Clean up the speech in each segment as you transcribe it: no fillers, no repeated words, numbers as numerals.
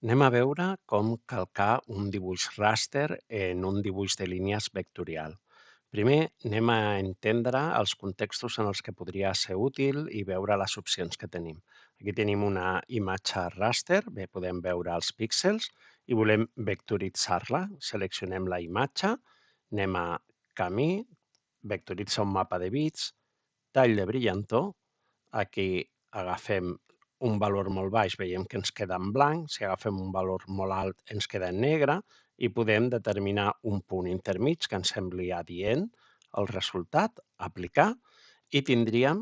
Anem a veure com calcar un dibuix ràster en un dibuix de línies vectorial. Primer anem a entendre els contextos en els que podria ser útil i veure les opcions que tenim. Aquí tenim una imatge ràster, bé, podem veure els píxels i volem vectoritzar-la. Seleccionem la imatge, anem a camí, vectoritza un mapa de bits, tall de brillantor. Aquí agafem un valor molt baix, veiem que ens queda en blanc. Si agafem un valor molt alt ens queda en negre i podem determinar un punt intermig que ens sembli adient el resultat, aplicar, i tindríem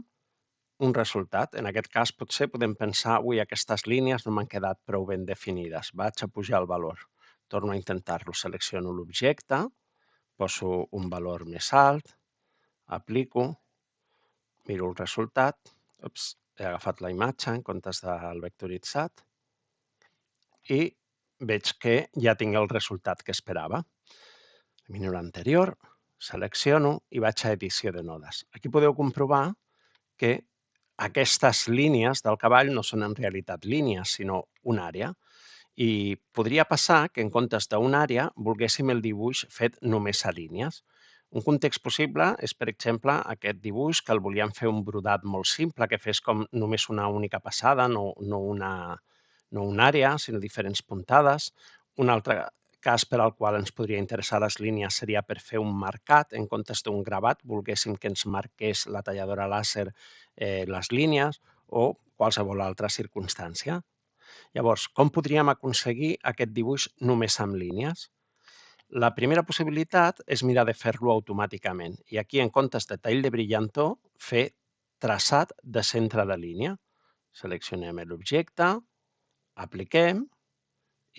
un resultat. En aquest cas potser podem pensar: ui, aquestes línies no m'han quedat prou ben definides, vaig a pujar el valor. Torno a intentar-lo, selecciono l'objecte, poso un valor més alt, aplico, miro el resultat. Ups, he agafat la imatge en comptes del vectoritzat i veig que ja tinc el resultat que esperava. Elimino l'anterior, selecciono i vaig a edició de nodes. Aquí podeu comprovar que aquestes línies del cavall no són en realitat línies, sinó una àrea. I podria passar que en comptes d'una àrea volguéssim el dibuix fet només a línies. Un context possible és, per exemple, aquest dibuix que el volíem fer un brodat molt simple, que fes com només una única passada, no una àrea, sinó diferents puntades. Un altre cas per al qual ens podria interessar les línies seria per fer un marcat. En comptes d'un gravat, volguéssim que ens marqués la talladora làser les línies o qualsevol altra circumstància. Llavors, com podríem aconseguir aquest dibuix només amb línies? La primera possibilitat és mirar de fer-lo automàticament. I aquí, en comptes de tall de brillantor, fer traçat de centre de línia. Seleccionem l'objecte, apliquem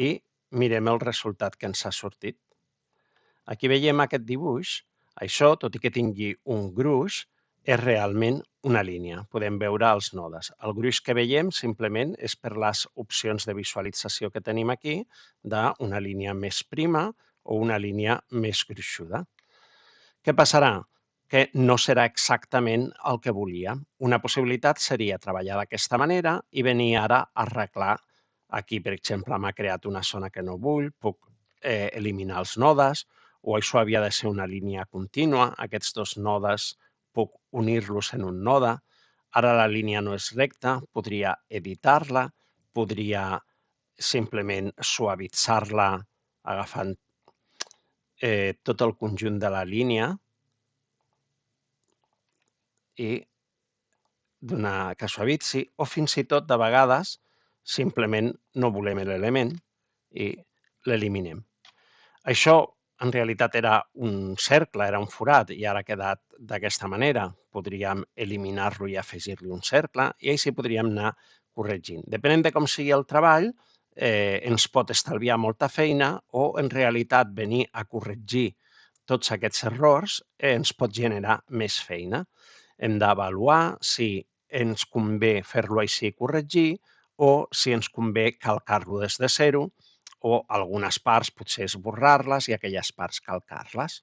i mirem el resultat que ens ha sortit. Aquí veiem aquest dibuix. Això, tot i que tingui un gruix, és realment una línia. Podem veure els nodes. El gruix que veiem simplement és per les opcions de visualització que tenim aquí d'una línia més prima o una línia més gruixuda. Què passarà? Que no serà exactament el que volíem. Una possibilitat seria treballar d'aquesta manera i venir ara a arreglar. Aquí, per exemple, m'ha creat una zona que no vull, puc eliminar els nodes, o això havia de ser una línia contínua. Aquests dos nodes puc unir-los en un node. Ara la línia no és recta, podria editar-la, podria simplement suavitzar-la agafant tot el conjunt de la línia i donar que suavitzi, o fins i tot, de vegades, simplement no volem l'element i l'eliminem. Això en realitat era un cercle, era un forat, i ara ha quedat d'aquesta manera. Podríem eliminar-lo i afegir-li un cercle, i així podríem anar corregint. Depenent de com sigui el treball, ens pot estalviar molta feina, o en realitat venir a corregir tots aquests errors ens pot generar més feina. Hem d'avaluar si ens convé fer-lo així i corregir, o si ens convé calcar-lo des de zero, o algunes parts potser esborrar-les i aquelles parts calcar-les.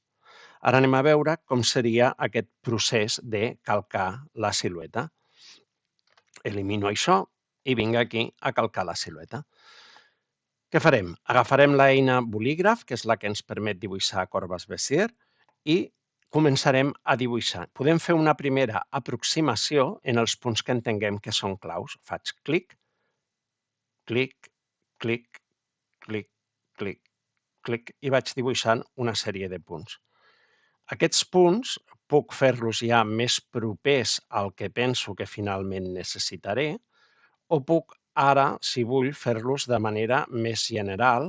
Ara anem a veure com seria aquest procés de calcar la silueta. Elimino això i vinc aquí a calcar la silueta. Què farem? Agafarem l'eina bolígraf, que és la que ens permet dibuixar corbes Bézier, i començarem a dibuixar. Podem fer una primera aproximació en els punts que entenguem que són claus. Faig clic, clic, clic, clic, clic, clic, i vaig dibuixant una sèrie de punts. Aquests punts puc fer-los ja més propers al que penso que finalment necessitaré, o puc ara, si vull, fer-los de manera més general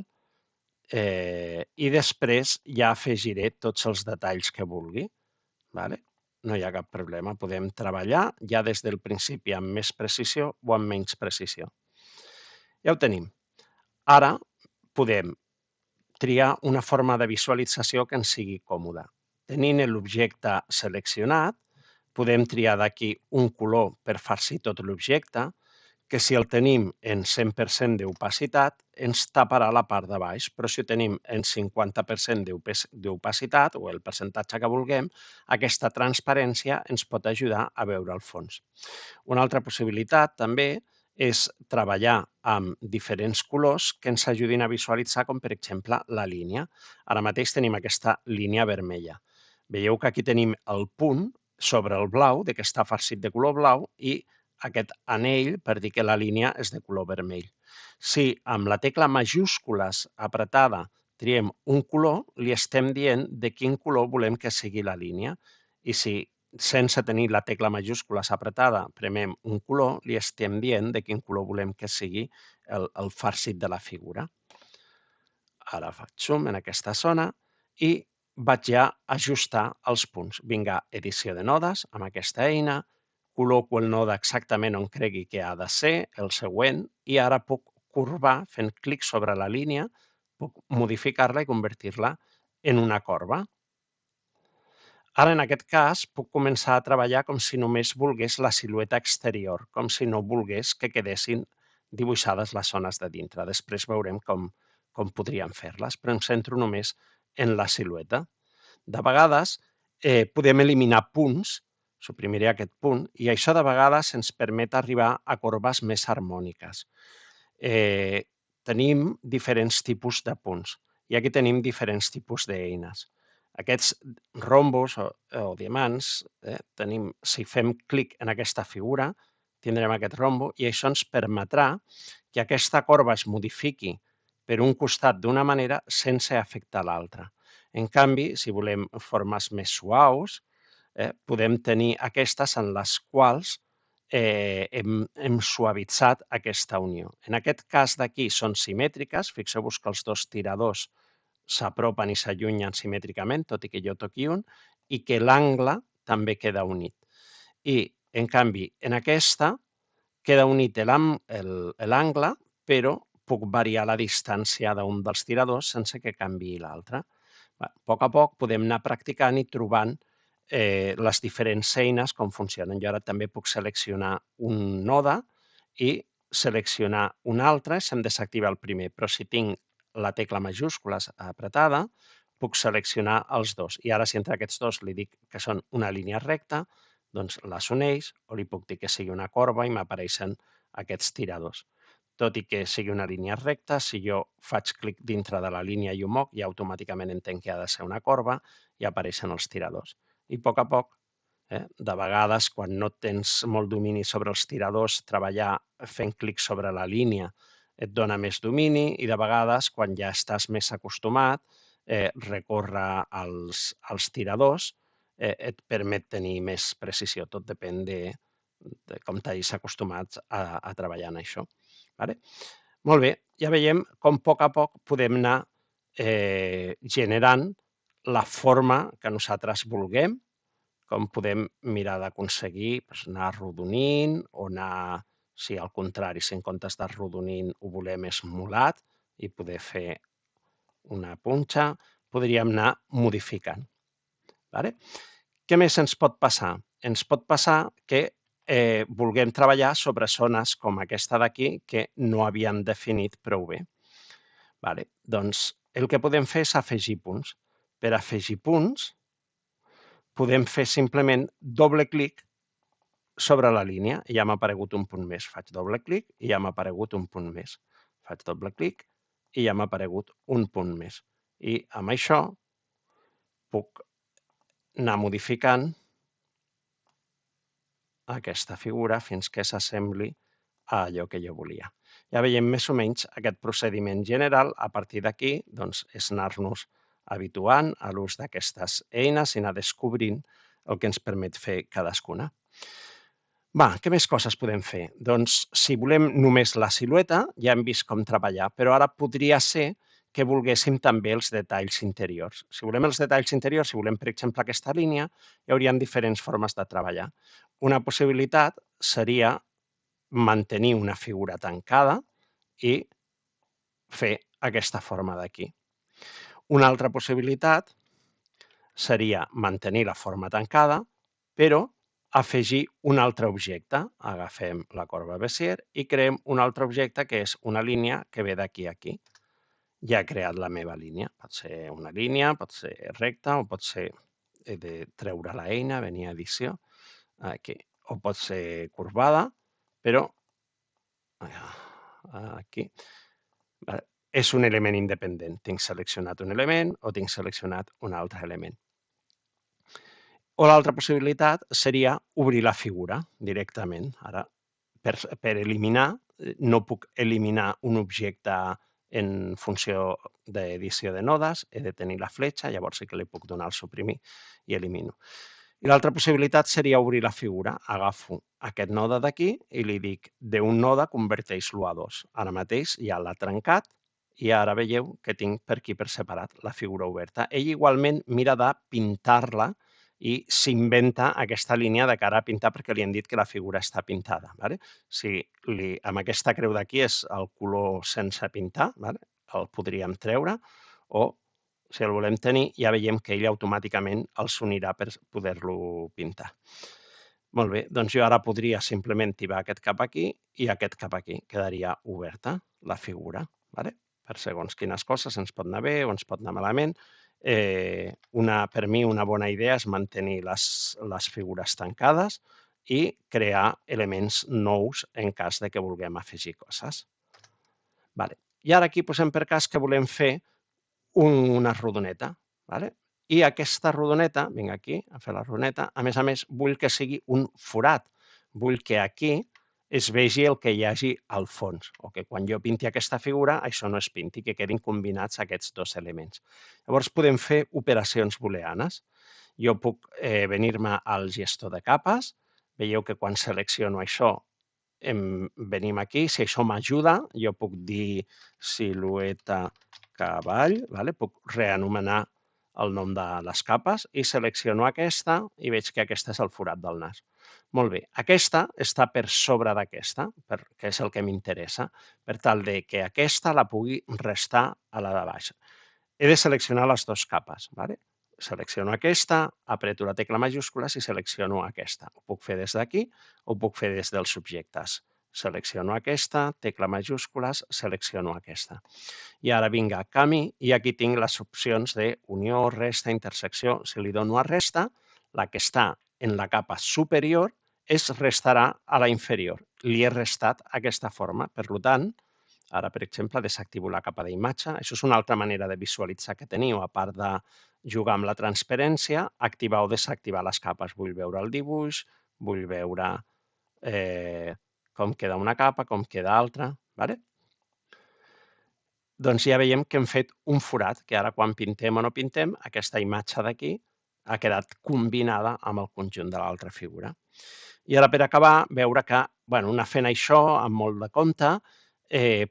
i després ja afegiré tots els detalls que vulgui. No hi ha cap problema. Podem treballar ja des del principi amb més precisió o amb menys precisió. Ja ho tenim. Ara podem triar una forma de visualització que ens sigui còmoda. Tenint l'objecte seleccionat, podem triar d'aquí un color per farcir tot l'objecte, que si el tenim en 100% d'opacitat, ens taparà la part de baix, però si ho tenim en 50% d'opacitat, o el percentatge que vulguem, aquesta transparència ens pot ajudar a veure el fons. Una altra possibilitat també és treballar amb diferents colors que ens ajudin a visualitzar, com per exemple la línia. Ara mateix tenim aquesta línia vermella. Veieu que aquí tenim el punt sobre el blau, que està farcit de color blau, i aquest anell per dir que la línia és de color vermell. Si amb la tecla majúscules apretada triem un color, li estem dient de quin color volem que sigui la línia. I si sense tenir la tecla majúscules apretada premem un color, li estem dient de quin color volem que sigui el farcit de la figura. Ara faig zoom en aquesta zona i vaig ja ajustar els punts. Vinc a edició de nodes amb aquesta eina, col·loco el node exactament on cregui que ha de ser, el següent, i ara puc corbar fent clic sobre la línia, puc modificar-la i convertir-la en una corba. Ara, en aquest cas, puc començar a treballar com si només volgués la silueta exterior, com si no volgués que quedessin dibuixades les zones de dintre. Després veurem com podríem fer-les, però em centro només en la silueta. De vegades podem eliminar punts, suprimiré aquest punt, i això de vegades ens permet arribar a corbes més harmòniques. Tenim diferents tipus de punts i aquí tenim diferents tipus d'eines. Aquests rombos o diamants, si fem clic en aquesta figura, tindrem aquest rombo i això ens permetrà que aquesta corba es modifiqui per un costat d'una manera sense afectar l'altra. En canvi, si volem formes més suaus, podem tenir aquestes en les quals hem suavitzat aquesta unió. En aquest cas d'aquí són simètriques, fixeu-vos que els dos tiradors s'apropen i s'allunyen simètricament, tot i que jo toqui un, i que l'angle també queda unit. I, en canvi, en aquesta queda unit l'angle, però puc variar la distància d'un dels tiradors sense que canviï l'altre. A poc a poc podem anar practicant i trobant les diferents eines com funcionen. Jo ara també puc seleccionar un node i seleccionar un altre, se'm desactiva el primer, però si tinc la tecla majúscules apretada, puc seleccionar els dos. I ara, si entre aquests dos li dic que són una línia recta, doncs les uneix, o li puc dir que sigui una corba i m'apareixen aquests tiradors. Tot i que sigui una línia recta, si jo faig clic dintre de la línia i ho moc, ja automàticament entenc que ha de ser una corba i apareixen els tiradors. I a poc, de vegades, quan no tens molt domini sobre els tiradors, treballar fent clic sobre la línia et dona més domini i de vegades, quan ja estàs més acostumat, recórrer als tiradors et permet tenir més precisió. Tot depèn de com t'hagis acostumat a treballar en això. Molt bé, ja veiem com a poc podem anar generant la forma que nosaltres vulguem, com podem mirar d'aconseguir anar arrodonint o anar, si al contrari, si en comptes d'arrodonint ho volem esmolat i poder fer una punxa, podríem anar modificant. Què més ens pot passar? Ens pot passar que vulguem treballar sobre zones com aquesta d'aquí que no havíem definit prou bé. Doncs el que podem fer és afegir punts. Per afegir punts, podem fer simplement doble clic sobre la línia i ja m'ha aparegut un punt més. Faig doble clic i ja m'ha aparegut un punt més. Faig doble clic i ja m'ha aparegut un punt més. I amb això puc anar modificant aquesta figura fins que s'assembli a allò que jo volia. Ja veiem més o menys aquest procediment general. A partir d'aquí, doncs, és anar-nos habituant a l'ús d'aquestes eines i anar descobrint el que ens permet fer cadascuna. Què més coses podem fer? Doncs, si volem només la silueta, ja hem vist com treballar, però ara podria ser que volguéssim també els detalls interiors. Si volem els detalls interiors, si volem, per exemple, aquesta línia, hi hauria diferents formes de treballar. Una possibilitat seria mantenir una figura tancada i fer aquesta forma d'aquí. Una altra possibilitat seria mantenir la forma tancada, però afegir un altre objecte. Agafem la corba Bézier i creem un altre objecte que és una línia que ve d'aquí a aquí. Ja he creat la meva línia. Pot ser una línia, pot ser recta o pot ser de treure l'eina, venir a edició, aquí, o pot ser corbada, però aquí, és un element independent. Tinc seleccionat un element o tinc seleccionat un altre element. O l'altra possibilitat seria obrir la figura directament. Ara, per eliminar, no puc eliminar un objecte en funció d'edició de nodes, he de tenir la fletxa, llavors sí que li puc donar al suprimir i elimino. I l'altra possibilitat seria obrir la figura. Agafo aquest node d'aquí i li dic d'un node converteix-lo a dos. Ara mateix ja l'ha trencat i ara veieu que tinc per aquí per separat la figura oberta. Ell igualment mira de pintar-la i s'inventa aquesta línia de cara a pintar perquè li han dit que la figura està pintada. Si amb aquesta creu d'aquí és el color sense pintar, el podríem treure, o si el volem tenir, ja veiem que ell automàticament el s'unirà per poder-lo pintar. Molt bé, doncs jo ara podria simplement tibar aquest cap aquí i aquest cap aquí. Quedaria oberta la figura. Per segons quines coses ens pot anar bé o ens pot anar malament. Per mi una bona idea és mantenir les figures tancades i crear elements nous en cas de que vulguem afegir coses. I ara aquí posem per cas que volem fer una rodoneta. I aquesta rodoneta, vinc aquí a fer la rodoneta, a més, vull que sigui un forat. Vull que aquí es vegi el que hi hagi al fons, o que quan jo pinti aquesta figura, això no es pinti, que quedin combinats aquests dos elements. Llavors podem fer operacions booleanes. Jo puc venir-me al gestor de capes, veieu que quan selecciono això, venim aquí, si això m'ajuda, jo puc dir silueta cavall, puc reanomenar el nom de les capes i selecciono aquesta i veig que aquesta és el forat del nas. Molt bé, aquesta està per sobre d'aquesta, que és el que m'interessa, per tal de que aquesta la pugui restar a la de baix. He de seleccionar les dues capes. Selecciono aquesta, apreto la tecla majúscules i selecciono aquesta. Ho puc fer des d'aquí o ho puc fer des dels subjectes. Selecciono aquesta, tecla majúscules, selecciono aquesta. I ara vinc a camí i aquí tinc les opcions de unió, resta, intersecció. Si li dono a resta, la que està en la capa superior es restarà a la inferior. Li he restat aquesta forma. Per tant, ara, per exemple, desactivo la capa d'imatge. Això és una altra manera de visualitzar que teniu, a part de jugar amb la transparència, activar o desactivar les capes. Vull veure el dibuix, vull veure com queda una capa, com queda altra. Doncs ja veiem que hem fet un forat, que ara quan pintem o no pintem, aquesta imatge d'aquí ha quedat combinada amb el conjunt de l'altra figura. I ara, per acabar, veure que anar fent això amb molt de compte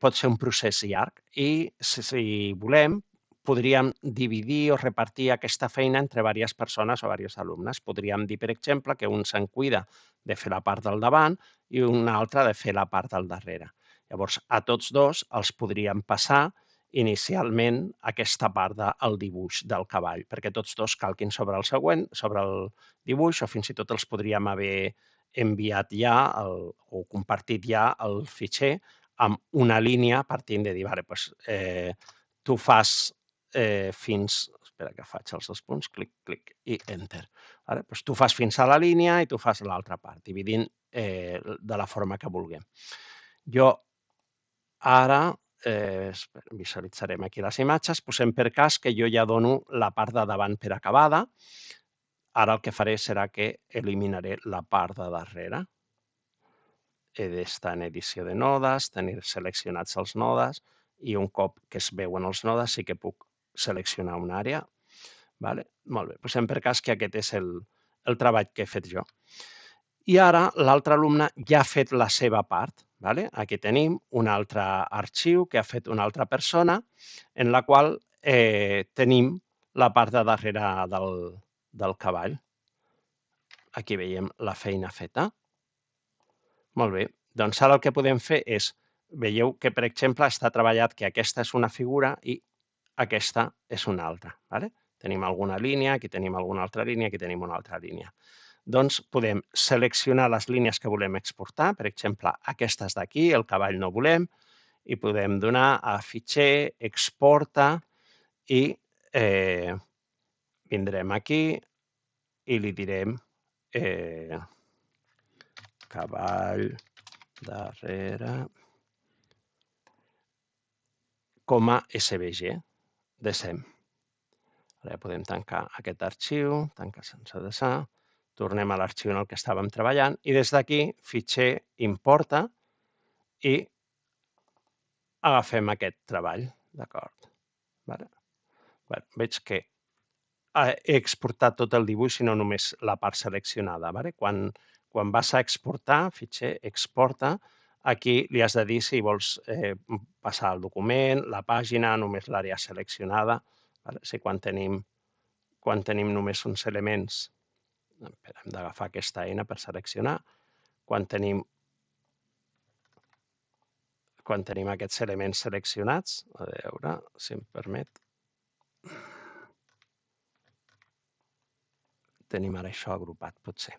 pot ser un procés llarg i, si volem, podríem dividir o repartir aquesta feina entre diverses persones o diversos alumnes. Podríem dir, per exemple, que un se'n cuida de fer la part del davant i un altre de fer la part del darrere. Llavors, a tots dos els podríem passar inicialment aquesta part del dibuix del cavall, perquè tots dos calquin sobre el següent, sobre el dibuix, o fins i tot els podríem haver enviat ja o compartit ja el fitxer amb una línia partint de dir, tu fas fins... Espera que faig els dos punts, clic, clic i enter. Tu fas fins a la línia i tu fas l'altra part, dividint de la forma que vulguem. Jo ara visualitzarem aquí les imatges, posem per cas que jo ja dono la part de davant per acabada. Ara el que faré serà que eliminaré la part de darrere. He d'estar en edició de nodes, tenir seleccionats els nodes i un cop que es veuen els nodes sí que puc seleccionar una àrea. Molt bé, posem per cas que aquest és el treball que he fet jo. I ara l'altre alumne ja ha fet la seva part. Aquí tenim un altre arxiu que ha fet una altra persona en la qual tenim la part de darrere del cavall. Aquí veiem la feina feta. Molt bé, doncs ara el que podem fer és, veieu que, per exemple, està treballat que aquesta és una figura i aquesta és una altra. Tenim alguna línia, aquí tenim alguna altra línia, aquí tenim una altra línia. Doncs podem seleccionar les línies que volem exportar, per exemple, aquestes d'aquí, el cavall no volem, i podem donar a fitxer, exporta, i vindrem aquí i li direm cavall darrere com a SVG de SEM. Ara ja podem tancar aquest arxiu, tancar sense desar, tornem a l'arxiu en el que estàvem treballant i des d'aquí, fitxer, importa i agafem aquest treball, d'acord? Veig que he exportat tot el dibuix i no només la part seleccionada. Quan vas a exportar, fitxer, exporta, aquí li has de dir si vols passar el document, la pàgina, només l'àrea seleccionada. Si quan tenim només uns elements, hem d'agafar aquesta eina per seleccionar, quan tenim aquests elements seleccionats, a veure si em permet, tenim ara això agrupat, potser.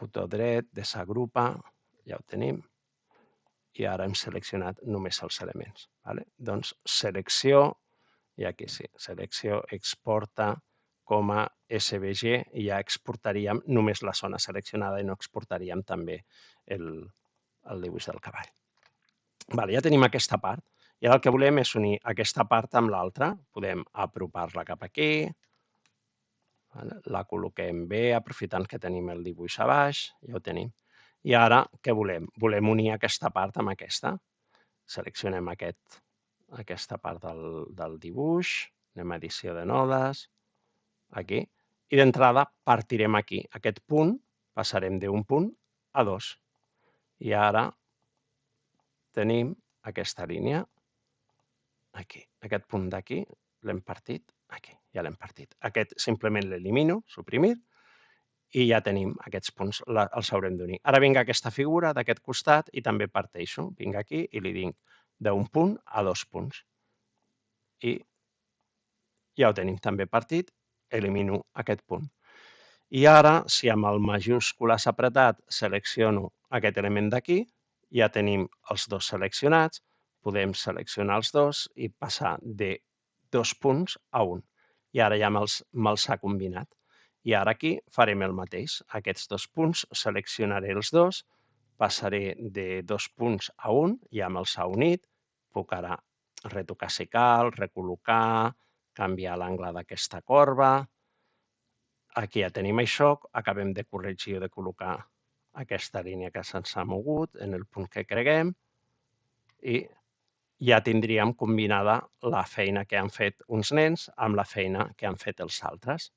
Botó dret, desagrupa, ja ho tenim, i ara hem seleccionat només els elements. Doncs selecció, i aquí sí, selecció, exporta com a SVG, i ja exportaríem només la zona seleccionada i no exportaríem també el dibuix del cavall. Ja tenim aquesta part, i ara el que volem és unir aquesta part amb l'altra. Podem apropar-la cap aquí, la col·loquem bé, aprofitant que tenim el dibuix a baix, ja ho tenim. I ara, què volem? Volem unir aquesta part amb aquesta. Seleccionem aquesta part del dibuix, anem a edició de nodes, aquí, i d'entrada partirem aquí. Aquest punt passarem d'un punt a dos. I ara tenim aquesta línia, aquí. Aquest punt d'aquí l'hem partit aquí, ja l'hem partit. Aquest simplement l'elimino, suprimir, i ja tenim aquests punts, els haurem d'unir. Ara vinc a aquesta figura d'aquest costat i també parteixo. Vinc aquí i li dic d'un punt a dos punts. I ja ho tenim també partit, elimino aquest punt. I ara, si amb el majúscules apretat selecciono aquest element d'aquí, ja tenim els dos seleccionats, podem seleccionar els dos i passar de 2 punts a 1. I ara ja me'ls ha combinat. I ara aquí farem el mateix. Aquests 2 punts, seleccionaré els dos, passaré de 2 punts a 1, ja me'ls ha unit, puc ara retocar si cal, recol·locar, canviar l'angle d'aquesta corba. Aquí ja tenim això, acabem de corregir o de col·locar aquesta línia que se'ns ha mogut en el punt que creguem i ja tindríem combinada la feina que han fet uns nens amb la feina que han fet els altres.